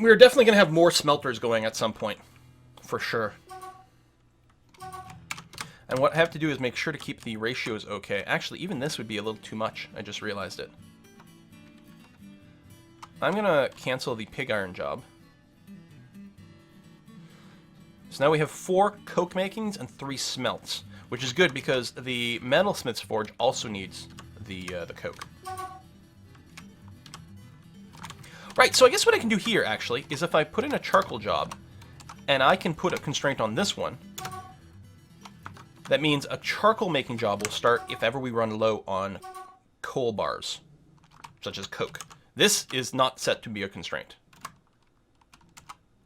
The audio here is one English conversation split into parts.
we're definitely going to have more smelters going at some point. For sure. And what I have to do is make sure to keep the ratios okay. Actually, even this would be a little too much. I just realized it. I'm going to cancel the pig iron job. So now we have 4 coke makings and 3 smelts, which is good because the metalsmith's forge also needs the coke. Right, so I guess what I can do here, actually, is if I put in a charcoal job, and I can put a constraint on this one, that means a charcoal making job will start if ever we run low on coal bars, such as coke. This is not set to be a constraint.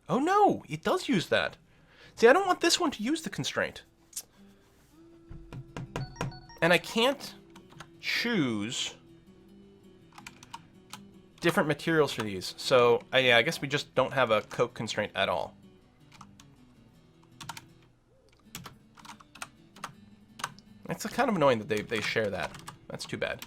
Oh no, it does use that. See, I don't want this one to use the constraint. And I can't choose different materials for these. So, yeah, I guess we just don't have a coke constraint at all. It's kind of annoying that they share that. That's too bad.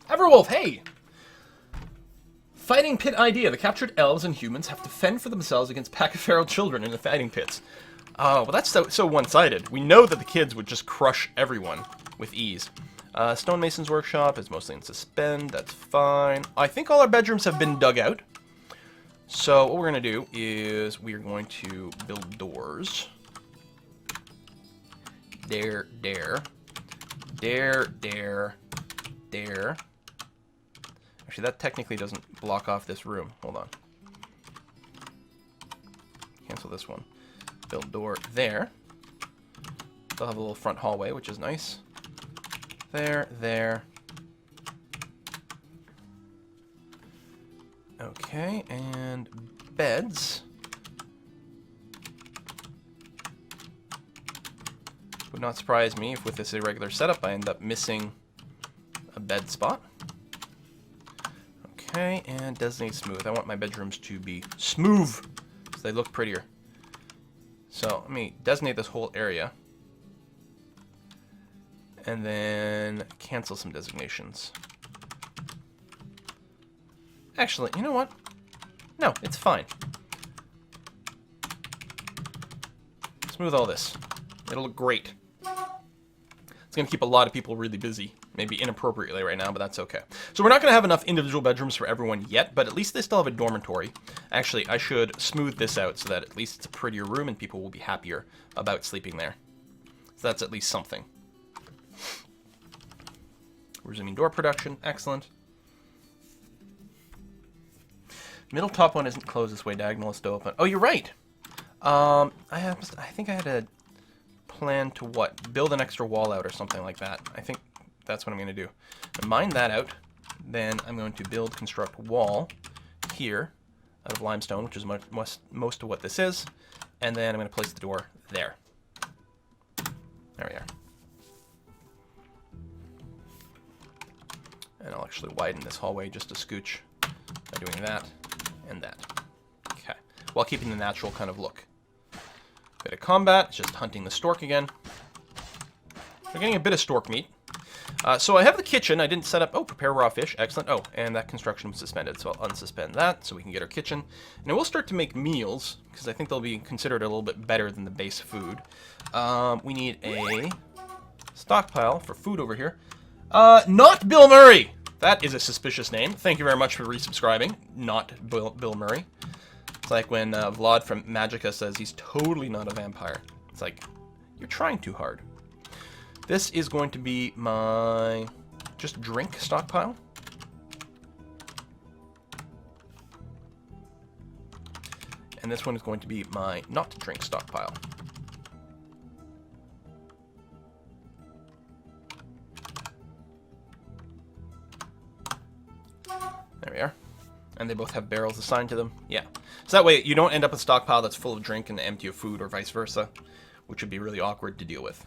Everwolf, hey! Fighting pit idea. The captured elves and humans have to fend for themselves against pack of feral children in the fighting pits. Oh, well that's so one-sided. We know that the kids would just crush everyone with ease. Stonemason's workshop is mostly in suspend. That's fine. I think all our bedrooms have been dug out. So what we're going to do is we're going to build doors. There. Actually, that technically doesn't block off this room. Hold on. Cancel this one. Build door there. They'll have a little front hallway, which is nice. There. Okay, and beds. Would not surprise me if with this irregular setup I end up missing a bed spot. Okay, and designate smooth. I want my bedrooms to be smooth, so they look prettier. So let me designate this whole area. And then cancel some designations. Actually, you know what? No, it's fine. Smooth all this. It'll look great. It's going to keep a lot of people really busy. Maybe inappropriately right now, but that's okay. So we're not going to have enough individual bedrooms for everyone yet, but at least they still have a dormitory. Actually, I should smooth this out so that at least it's a prettier room and people will be happier about sleeping there. So that's at least something. Resuming door production. Excellent. Middle top one isn't closed this way. Diagonal is still open. Oh, you're right. I think I had a plan to what? Build an extra wall out or something like that. I think that's what I'm going to do. And mine that out. Then I'm going to construct wall here out of limestone, which is most of what this is. And then I'm going to place the door there. There we are. And I'll actually widen this hallway just a scooch by doing that and that. Okay. While keeping the natural kind of look. Bit of combat, it's just hunting the stork again. We're getting a bit of stork meat. So I have the kitchen. I didn't set up... Oh, prepare raw fish. Excellent. Oh, and that construction was suspended, so I'll unsuspend that so we can get our kitchen. And I will start to make meals, because I think they'll be considered a little bit better than the base food. We need a stockpile for food over here. Not Bill Murray! That is a suspicious name. Thank you very much for resubscribing. Not Bill Murray. It's like when Vlad from Magica says he's totally not a vampire. It's like, you're trying too hard. This is going to be my just drink stockpile. And this one is going to be my not drink stockpile. There we are. And they both have barrels assigned to them. Yeah. So that way you don't end up with a stockpile that's full of drink and empty of food or vice versa, which would be really awkward to deal with.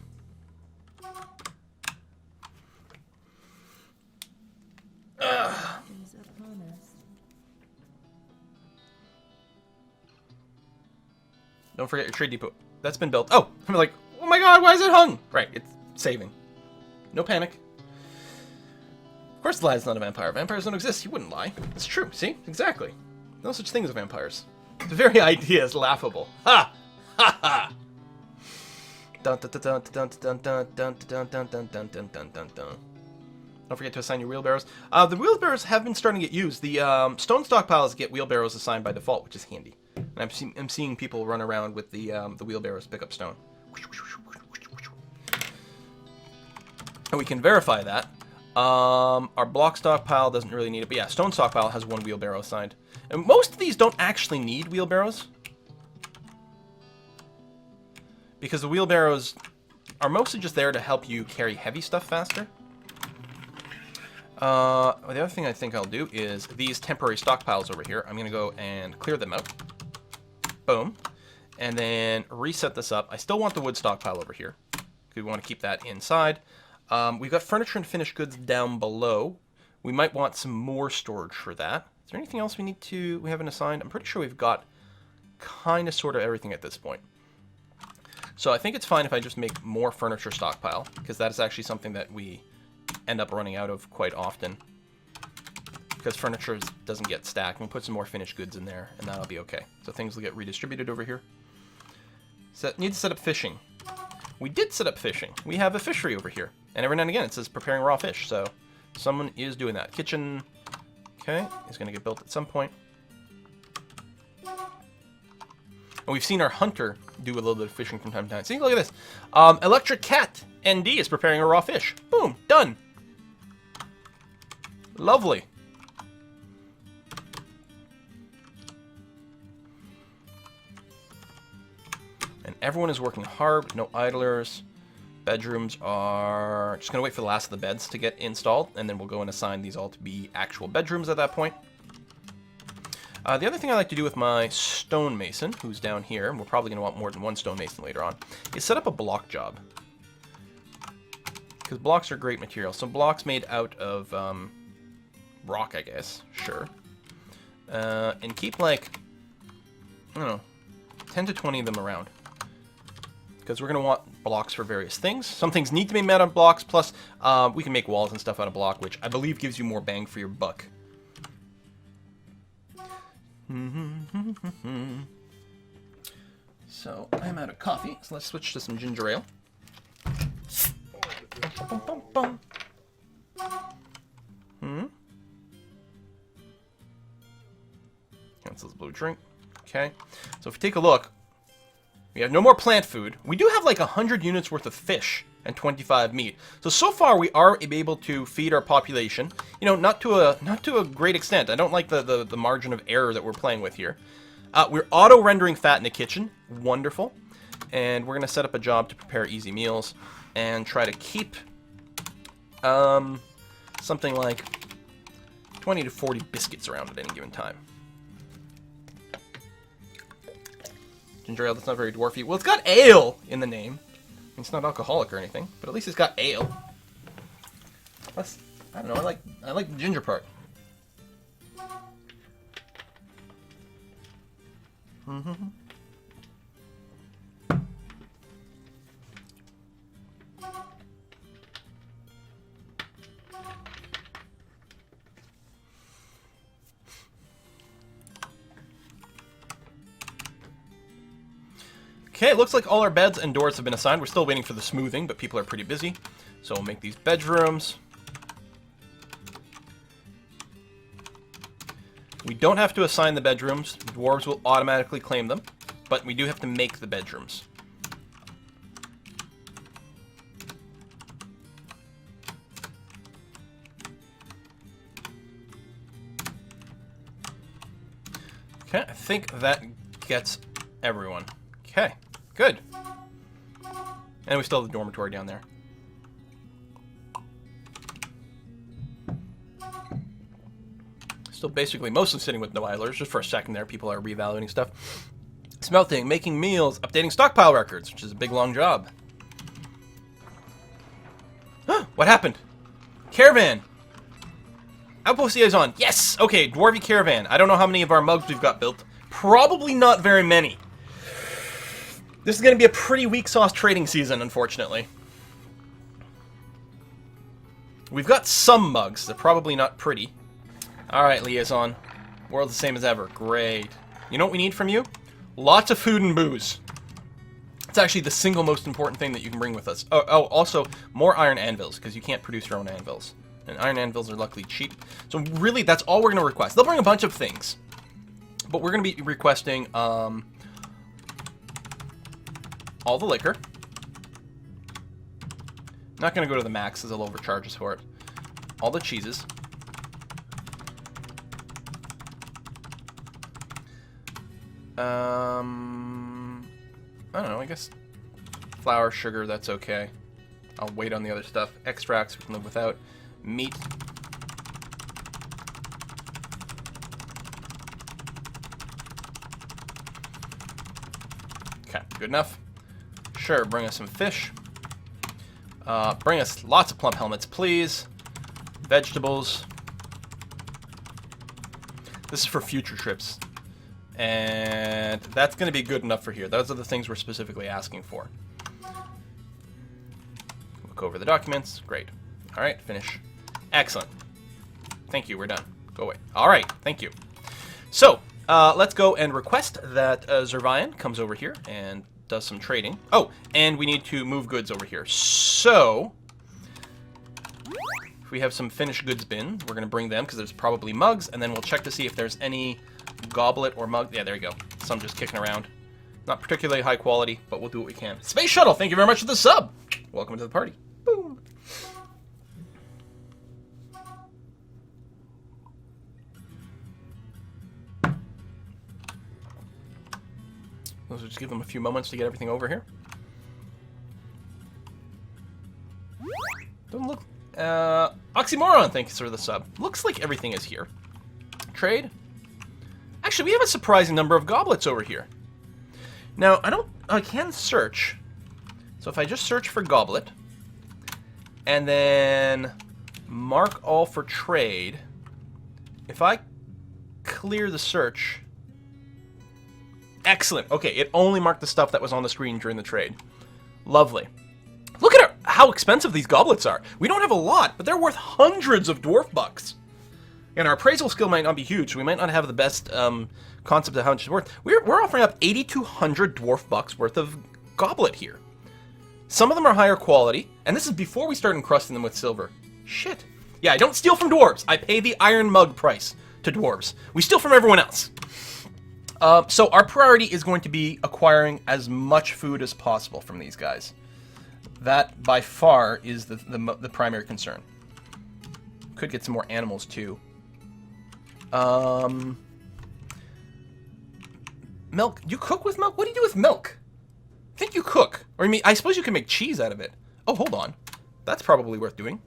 Don't forget your trade depot. That's been built. Oh, I'm like, oh my god, why is it hung? Right, it's saving. No panic. Of course the lad's not a vampire. Vampires don't exist. He wouldn't lie. It's true. See? Exactly. No such thing as vampires. The very idea is laughable. Ha! Ha ha! Dun dun dun dun dun dun dun dun dun dun dun dun dun dun dun. Don't forget to assign your wheelbarrows. The wheelbarrows have been starting to get used. The stone stockpiles get wheelbarrows assigned by default, which is handy. And I'm seeing people run around with the wheelbarrows to pick up stone. And we can verify that. Our block stockpile doesn't really need it, but yeah, stone stockpile has one wheelbarrow assigned. And most of these don't actually need wheelbarrows, because the wheelbarrows are mostly just there to help you carry heavy stuff faster. The other thing I think I'll do is these temporary stockpiles over here. I'm going to go and clear them out. Boom. And then reset this up. I still want the wood stockpile over here. We want to keep that inside. We've got furniture and finished goods down below. We might want some more storage for that. Is there anything else we haven't assigned? I'm pretty sure we've got kind of sort of everything at this point. So I think it's fine if I just make more furniture stockpile, because that is actually something that we end up running out of quite often, because furniture doesn't get stacked. We'll put some more finished goods in there, and that'll be okay. So things will get redistributed over here. Need to set up fishing. We did set up fishing. We have a fishery over here, and every now and again it says preparing raw fish, so someone is doing that. Kitchen, okay, is going to get built at some point. And we've seen our hunter do a little bit of fishing from time to time. See, look at this. Electric Cat ND is preparing a raw fish. Boom, done. Lovely. And everyone is working hard, no idlers. Bedrooms are just going to wait for the last of the beds to get installed, and then we'll go and assign these all to be actual bedrooms at that point. The other thing I like to do with my stonemason, who's down here, and we're probably going to want more than one stonemason later on, is set up a block job. Because blocks are great material. So blocks made out of rock, I guess. Sure. And keep, like, I don't know, 10 to 20 of them around. Because we're going to want blocks for various things. Some things need to be made out of blocks, plus we can make walls and stuff out of block, which I believe gives you more bang for your buck. So, I'm out of coffee, so let's switch to some ginger ale. Cancels blue drink. Okay. So if you take a look, we have no more plant food. We do have like 100 units worth of fish and 25 meat. So far we are able to feed our population. You know, not to a great extent. I don't like the margin of error that we're playing with here. We're auto-rendering fat in the kitchen. Wonderful. And we're going to set up a job to prepare easy meals and try to keep something like 20 to 40 biscuits around at any given time. Ginger ale, that's not very dwarfy. Well, it's got ale in the name. It's not alcoholic or anything, but at least it's got ale. Plus, I don't know, I like the ginger part. Okay, it looks like all our beds and doors have been assigned. We're still waiting for the smoothing, but people are pretty busy. So we'll make these bedrooms. We don't have to assign the bedrooms. Dwarves will automatically claim them, but we do have to make the bedrooms. Okay, I think that gets everyone. Okay. Good. And we still have the dormitory down there. Still basically mostly sitting with no idlers. Just for a second there, people are reevaluating stuff. Smelting, making meals, updating stockpile records, which is a big, long job. What happened? Caravan! Outpost liaison. Yes! Okay, dwarvy caravan. I don't know how many of our mugs we've got built. Probably not very many. This is going to be a pretty weak sauce trading season, unfortunately. We've got some mugs. They're probably not pretty. Alright, Liaison. World's the same as ever. Great. You know what we need from you? Lots of food and booze. It's actually the single most important thing that you can bring with us. Oh, also, more iron anvils, because you can't produce your own anvils. And iron anvils are luckily cheap. So really, that's all we're going to request. They'll bring a bunch of things. But we're going to be requesting all the liquor. Not going to go to the max, as they'll overcharge us for it. All the cheeses. I don't know, I guess flour, sugar, that's okay. I'll wait on the other stuff. Extracts, we can live without. Meat. Okay, good enough. Sure, bring us some fish. Bring us lots of plump helmets, please. Vegetables. This is for future trips. And that's going to be good enough for here. Those are the things we're specifically asking for. Look over the documents. Great. All right, finish. Excellent. Thank you, we're done. Go away. All right, thank you. So, let's go and request that Zervian comes over here and does some trading. Oh, and we need to move goods over here. So, if we have some finished goods bin, we're going to bring them because there's probably mugs, and then we'll check to see if there's any goblet or mug. Yeah, there you go. Some just kicking around. Not particularly high quality, but we'll do what we can. Space Shuttle, thank you very much for the sub. Welcome to the party. Boom. Let's just give them a few moments to get everything over here. Doesn't look... Oxymoron, thank you for the sub. Looks like everything is here. Trade. Actually, we have a surprising number of goblets over here. Now, I can search. So if I just search for goblet, and then mark all for trade, if I clear the search... Excellent. Okay, it only marked the stuff that was on the screen during the trade. Lovely. Look at how expensive these goblets are. We don't have a lot, but they're worth hundreds of dwarf bucks. And our appraisal skill might not be huge, so we might not have the best concept of how much it's worth. We're offering up 8,200 dwarf bucks worth of goblet here. Some of them are higher quality, and this is before we start encrusting them with silver. Shit. Yeah, I don't steal from dwarves. I pay the iron mug price to dwarves. We steal from everyone else. So our priority is going to be acquiring as much food as possible from these guys. That, by far, is the primary concern. Could get some more animals, too. Milk. You cook with milk? What do you do with milk? I think you cook. Or I suppose you can make cheese out of it. Oh, hold on. That's probably worth doing.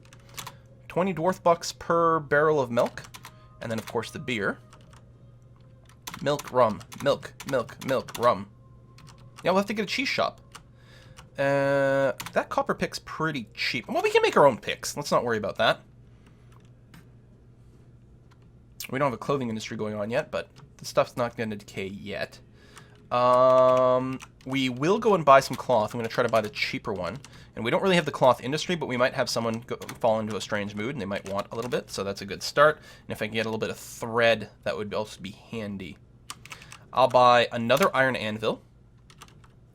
20 dwarf bucks per barrel of milk. And then, of course, the beer. Milk, rum. Milk, milk, milk, rum. Yeah, we'll have to get a cheese shop. That copper pick's pretty cheap. Well, we can make our own picks. Let's not worry about that. We don't have a clothing industry going on yet, but the stuff's not going to decay yet. We will go and buy some cloth. I'm going to try to buy the cheaper one. And we don't really have the cloth industry, but we might have someone fall into a strange mood, and they might want a little bit, so that's a good start. And if I can get a little bit of thread, that would also be handy. I'll buy another iron anvil,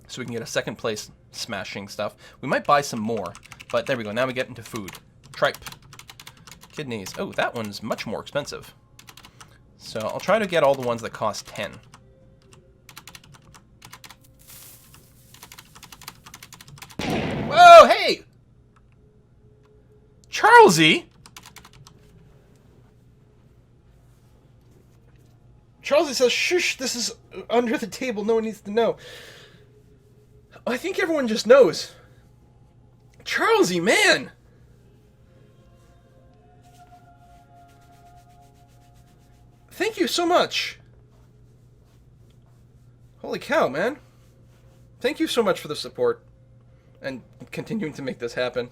so we can get a second place smashing stuff. We might buy some more, but there we go. Now we get into food. Tripe. Kidneys. Oh, that one's much more expensive. So I'll try to get all the ones that cost 10. Whoa, hey! Charlesy? Charlesy says, shush, this is under the table. No one needs to know. I think everyone just knows. Charlesy, man! Thank you so much. Holy cow, man. Thank you so much for the support. And continuing to make this happen.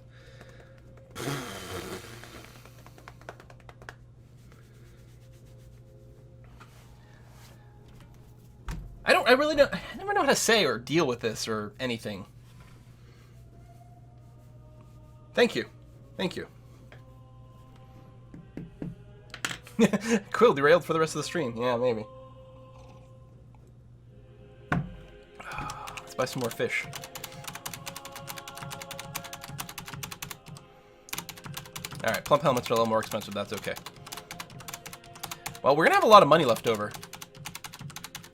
I really don't. I never know how to say or deal with this or anything. Thank you. Thank you. Quill derailed for the rest of the stream. Yeah, maybe. Let's buy some more fish. Alright, plump helmets are a little more expensive. That's okay. Well, we're gonna have a lot of money left over.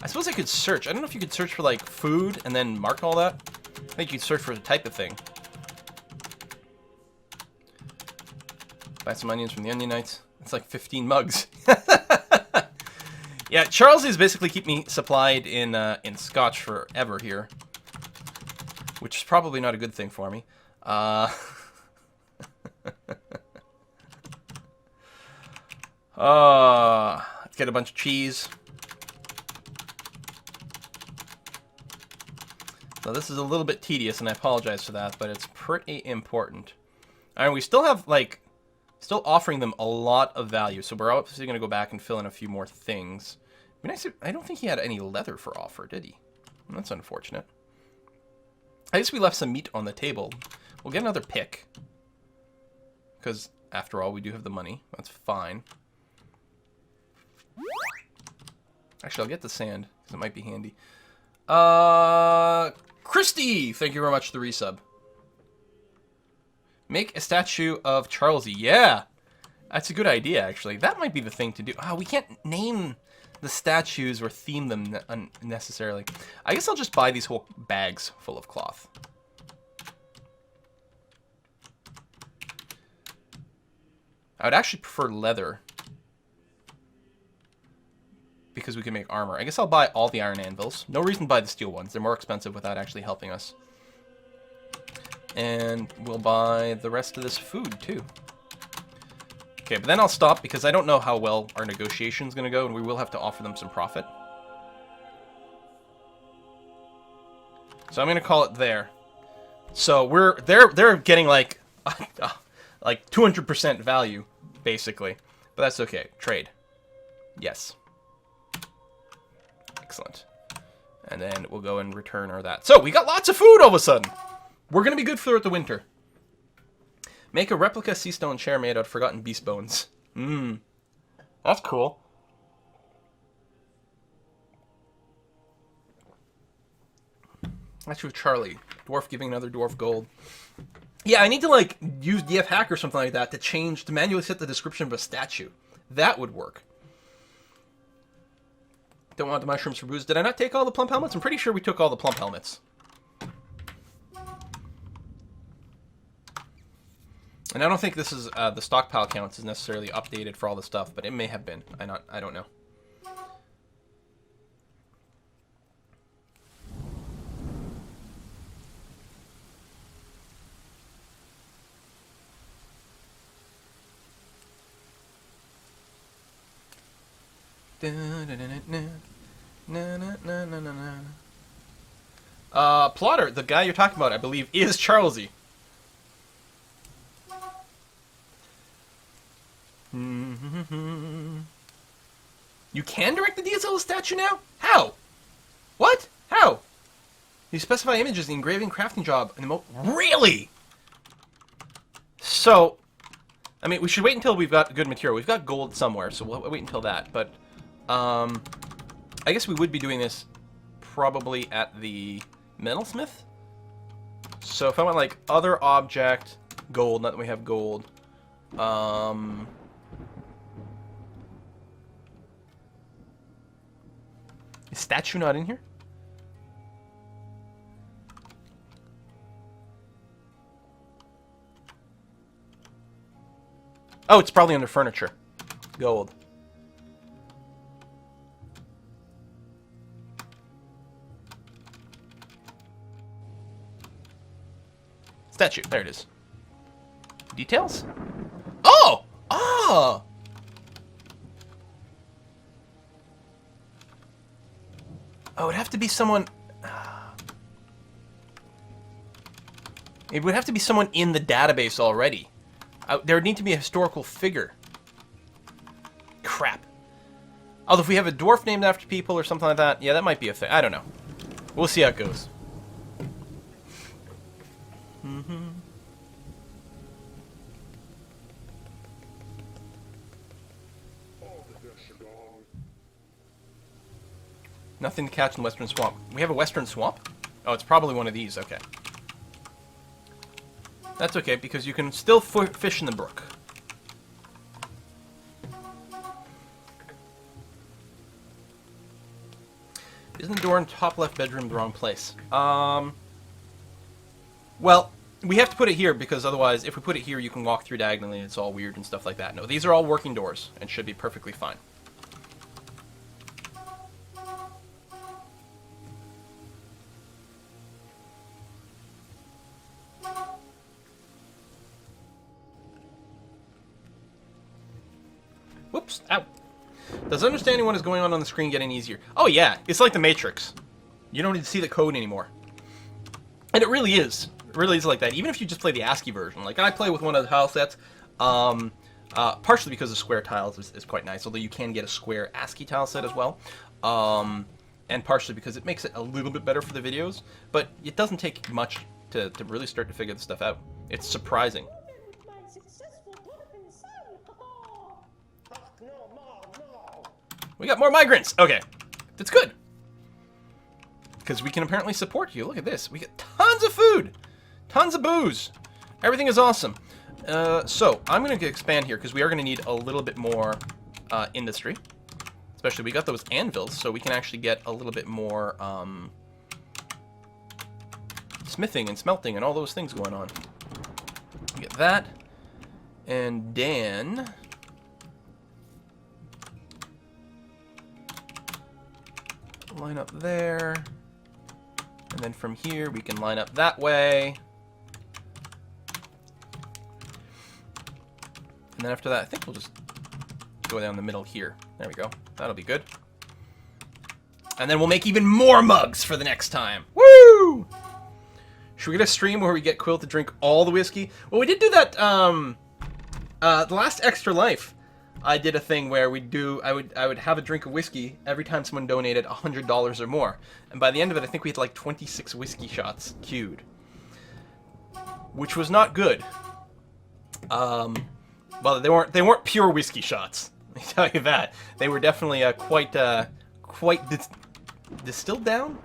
I suppose I could search. I don't know if you could search for, like, food and then mark all that. I think you could search for the type of thing. Buy some onions from the Onion Knights. It's like 15 mugs. Yeah, Charles is basically keep me supplied in Scotch forever here. Which is probably not a good thing for me. Let's get a bunch of cheese. So this is a little bit tedious, and I apologize for that, but it's pretty important. And we still have, like, still offering them a lot of value, so we're obviously going to go back and fill in a few more things. I mean, I don't think he had any leather for offer, did he? That's unfortunate. I guess we left some meat on the table. We'll get another pick. Because, after all, we do have the money. That's fine. Actually, I'll get the sand, because it might be handy. Christy! Thank you very much for the resub. Make a statue of Charlesy. Yeah! That's a good idea, actually. That might be the thing to do. Oh, we can't name the statues or theme them unnecessarily. I guess I'll just buy these whole bags full of cloth. I would actually prefer leather. Because we can make armor. I guess I'll buy all the iron anvils. No reason to buy the steel ones. They're more expensive without actually helping us. And we'll buy the rest of this food, too. Okay, but then I'll stop because I don't know how well our negotiation's going to go, and we will have to offer them some profit. So I'm going to call it there. So they're getting like 200% value, basically. But that's okay. Trade. Yes. Excellent. And then we'll go and return our that. So, we got lots of food all of a sudden. We're going to be good throughout the winter. Make a replica sea stone chair made out of forgotten beast bones. That's cool. Statue of Charlie. Dwarf giving another dwarf gold. Yeah, I need to, like, use DF hack or something like that to manually set the description of a statue. That would work. Don't want the mushrooms for booze. Did I not take all the plump helmets? I'm pretty sure we took all the plump helmets. And I don't think this is the stockpile counts is necessarily updated for all the stuff, but it may have been. I don't know. Plotter, the guy you're talking about, I believe, is Charlesy. You can direct the DSL statue now? How? What? How? You specify images, the engraving, crafting job, and the really? So, I mean, we should wait until we've got good material. We've got gold somewhere, so we'll wait until that. But, I guess we would be doing this probably at the metalsmith. So if I went like other object, gold, not that we have gold. Is statue not in here? Oh, it's probably under furniture. Gold. Statue. There it is. Details? Oh! Oh! Oh, it would have to be someone... It would have to be someone in the database already. There would need to be a historical figure. Crap. Although if we have a dwarf named after people or something like that, yeah, that might be a thing. I don't know. We'll see how it goes. Nothing to catch in the Western Swamp. We have a Western Swamp? Oh, it's probably one of these. Okay. That's okay, because you can still fish in the brook. Isn't the door in top left bedroom the wrong place? Well, we have to put it here, because otherwise, if we put it here, you can walk through diagonally, and it's all weird and stuff like that. No, these are all working doors, and should be perfectly fine. Whoops, ow. Does understanding what is going on the screen get any easier? Oh yeah, it's like the Matrix. You don't need to see the code anymore. And it really is. It really is like that. Even if you just play the ASCII version. Like, I play with one of the tile sets, partially because the square tiles is quite nice, although you can get a square ASCII tile set as well. And partially because it makes it a little bit better for the videos, but it doesn't take much to really start to figure this stuff out. It's surprising. We got more migrants! Okay. That's good. Because we can apparently support you. Look at this. We get tons of food! Tons of booze! Everything is awesome. So, I'm going to expand here, because we are going to need a little bit more industry. Especially, we got those anvils, so we can actually get a little bit more smithing and smelting and all those things going on. Get that. And then... line up there, and then from here we can line up that way, and then after that I think we'll just go down the middle here. There we go. That'll be good. And then we'll make even more mugs for the next time. Woo! Should we get a stream where we get Quill to drink all the whiskey? Well, we did do that the last Extra Life. I did a thing where I would have a drink of whiskey every time someone donated $100 or more, and by the end of it, I think we had like 26 whiskey shots queued, which was not good. Well, they weren't pure whiskey shots. Let me tell you that. They were definitely quite distilled down.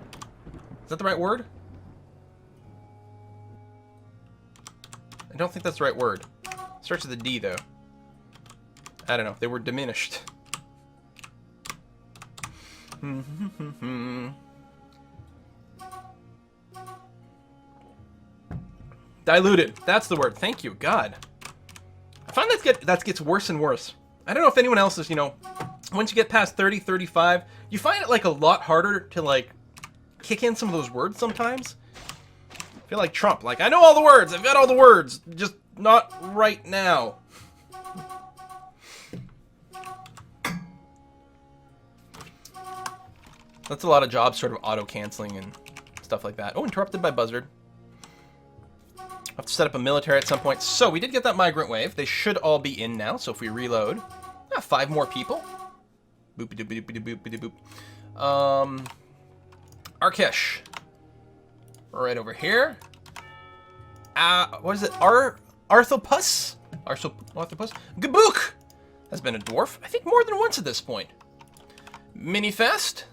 Is that the right word? I don't think that's the right word. Starts with a D though. I don't know. They were diminished. Diluted. That's the word. Thank you. God. I find that gets worse and worse. I don't know if anyone else is, once you get past 30, 35, you find it like a lot harder to like kick in some of those words sometimes. I feel like Trump. Like, I know all the words. I've got all the words. Just not right now. That's a lot of jobs sort of auto-canceling and stuff like that. Oh, interrupted by buzzard. I'll have to set up a military at some point. So, we did get that migrant wave. They should all be in now, so if we reload... 5 more people. Boop-a-doop-a-doop-a-doop. Arkesh. Right over here. What is it? Arthropus? Arthropus? Gabook! Has been a dwarf, I think more than once at this point. Minifest.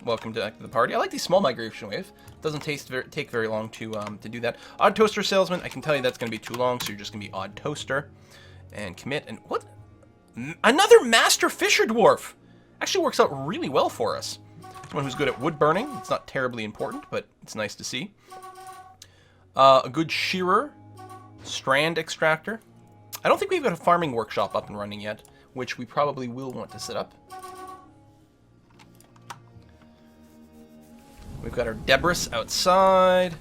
Welcome to the party. I like these small migration wave. Doesn't take very long to do that. Odd toaster salesman. I can tell you that's going to be too long, so you're just going to be odd toaster and commit. And what? Another master fisher dwarf. Actually works out really well for us. Someone who's good at wood burning. It's not terribly important, but it's nice to see. A good shearer, strand extractor. I don't think we've got a farming workshop up and running yet, which we probably will want to set up. We've got our Debris outside.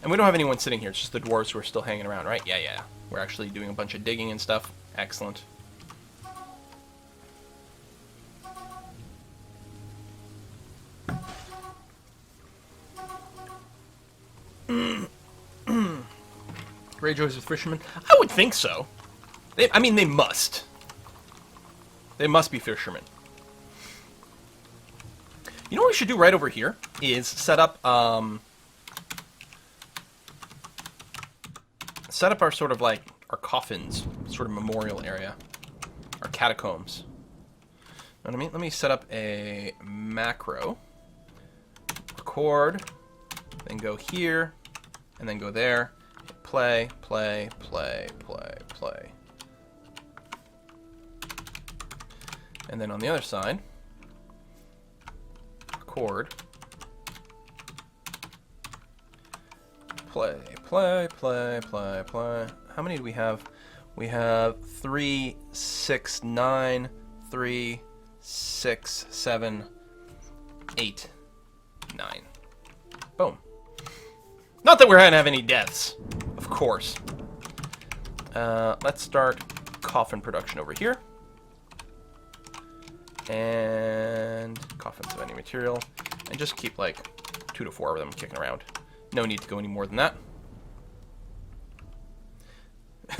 And we don't have anyone sitting here. It's just the dwarves who are still hanging around, right? Yeah. We're actually doing a bunch of digging and stuff. Excellent. Greyjoys with fishermen? I would think so. I mean, they must. They must be fishermen. You know what we should do right over here is set up our sort of like our coffins, sort of memorial area, our catacombs. You know what I mean? Let me set up a macro. Record, then go here, and then go there. Play, play, play, play, play. And then on the other side, record, play, play, play, play, play. How many do we have? We have 3, 6, 9, 3, 6, 7, 8, 9. Boom. Not that we're gonna have any deaths, of course. Let's start coffin production over here. And coffins of any material. And just keep like 2 to 4 of them kicking around. No need to go any more than that.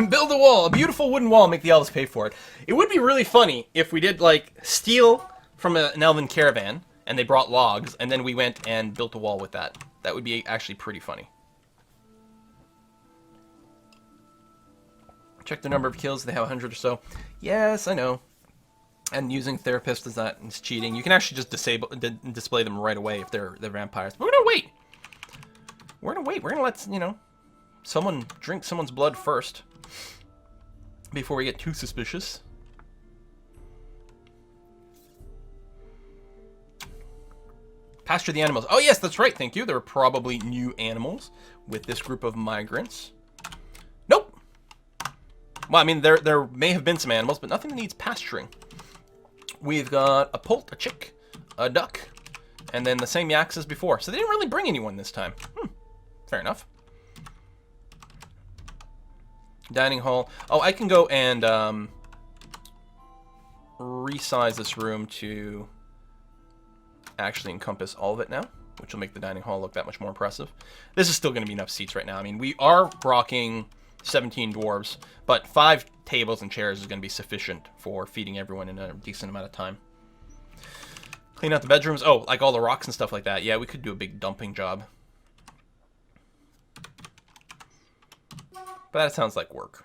Build a wall, a beautiful wooden wall, make the elves pay for it. It would be really funny if we did like steal from an elven caravan and they brought logs and then we went and built a wall with that. That would be actually pretty funny. Check the number of kills, they have 100 or so. Yes, I know. And using therapists is cheating. You can actually just display them right away if they're vampires. But we're gonna wait. We're gonna let, you know, someone drink someone's blood first before we get too suspicious. Pasture the animals. Oh yes, that's right. Thank you. There are probably new animals with this group of migrants. Nope. Well, I mean, there may have been some animals, but nothing that needs pasturing. We've got a poult, a chick, a duck, and then the same yaks as before. So they didn't really bring anyone this time. Fair enough. Dining hall. Oh, I can go and resize this room to actually encompass all of it now, which will make the dining hall look that much more impressive. This is still going to be enough seats right now. I mean, we are rocking 17 dwarves, but 5 tables and chairs is going to be sufficient for feeding everyone in a decent amount of time. Clean out the bedrooms. Oh, like all the rocks and stuff like that. Yeah, we could do a big dumping job. But that sounds like work.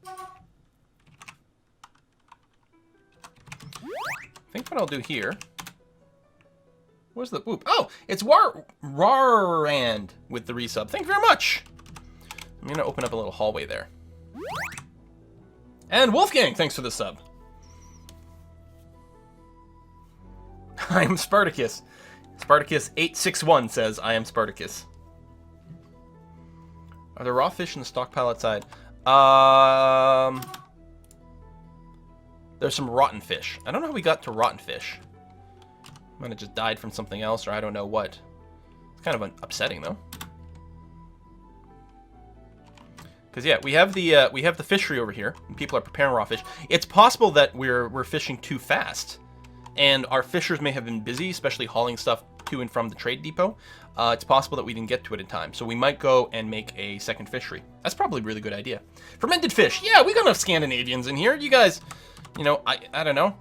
I think what I'll do here... Where's the... Oop. Oh, it's Rarand with the resub. Thank you very much. I'm going to open up a little hallway there. And Wolfgang, thanks for the sub. I am Spartacus. Spartacus861 says, I am Spartacus. Are there raw fish in the stockpile outside? There's some rotten fish. I don't know how we got to rotten fish. Might have just died from something else, or I don't know what. It's kind of upsetting, though. Because yeah, we have the fishery over here, and people are preparing raw fish. It's possible that we're fishing too fast, and our fishers may have been busy, especially hauling stuff to and from the trade depot. It's possible that we didn't get to it in time, so we might go and make a second fishery. That's probably a really good idea. Fermented fish. Yeah, we got enough Scandinavians in here. You guys, you know, I don't know.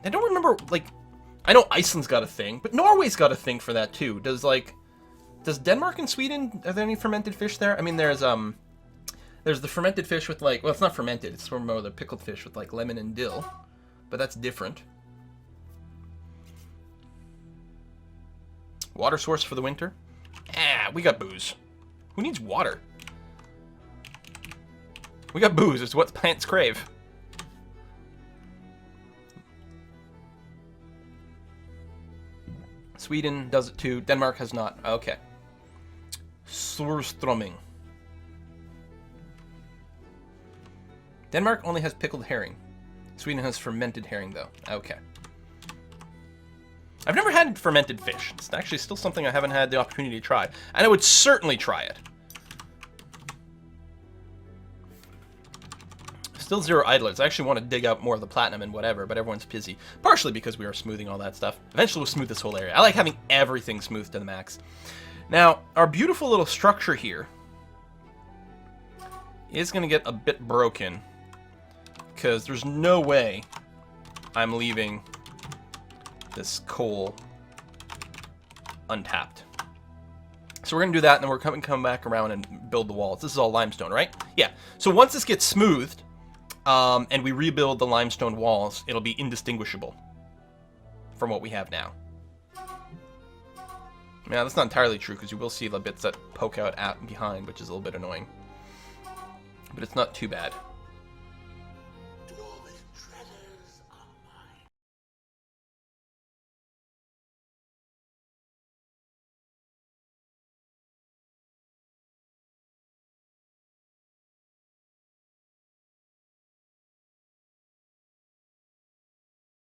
I don't remember, like, I know Iceland's got a thing, but Norway's got a thing for that too. Does Denmark and Sweden, are there any fermented fish there? I mean, there's the fermented fish with like, well, it's not fermented, it's more the pickled fish with like lemon and dill, but that's different. Water source for the winter? Ah, we got booze. Who needs water? We got booze, it's what plants crave. Sweden does it too, Denmark has not. Okay. Surströmming. Denmark only has pickled herring. Sweden has fermented herring, though. Okay. I've never had fermented fish. It's actually still something I haven't had the opportunity to try. And I would certainly try it. Still 0 idlers. I actually want to dig out more of the platinum and whatever, but everyone's busy. Partially because we are smoothing all that stuff. Eventually we'll smooth this whole area. I like having everything smooth to the max. Now, our beautiful little structure here is going to get a bit broken. Because there's no way I'm leaving this coal untapped. So we're going to do that, and then we're come back around and build the walls. This is all limestone, right? Yeah. So once this gets smoothed, and we rebuild the limestone walls, it'll be indistinguishable from what we have now. Now, that's not entirely true, because you will see the bits that poke out behind, which is a little bit annoying. But it's not too bad.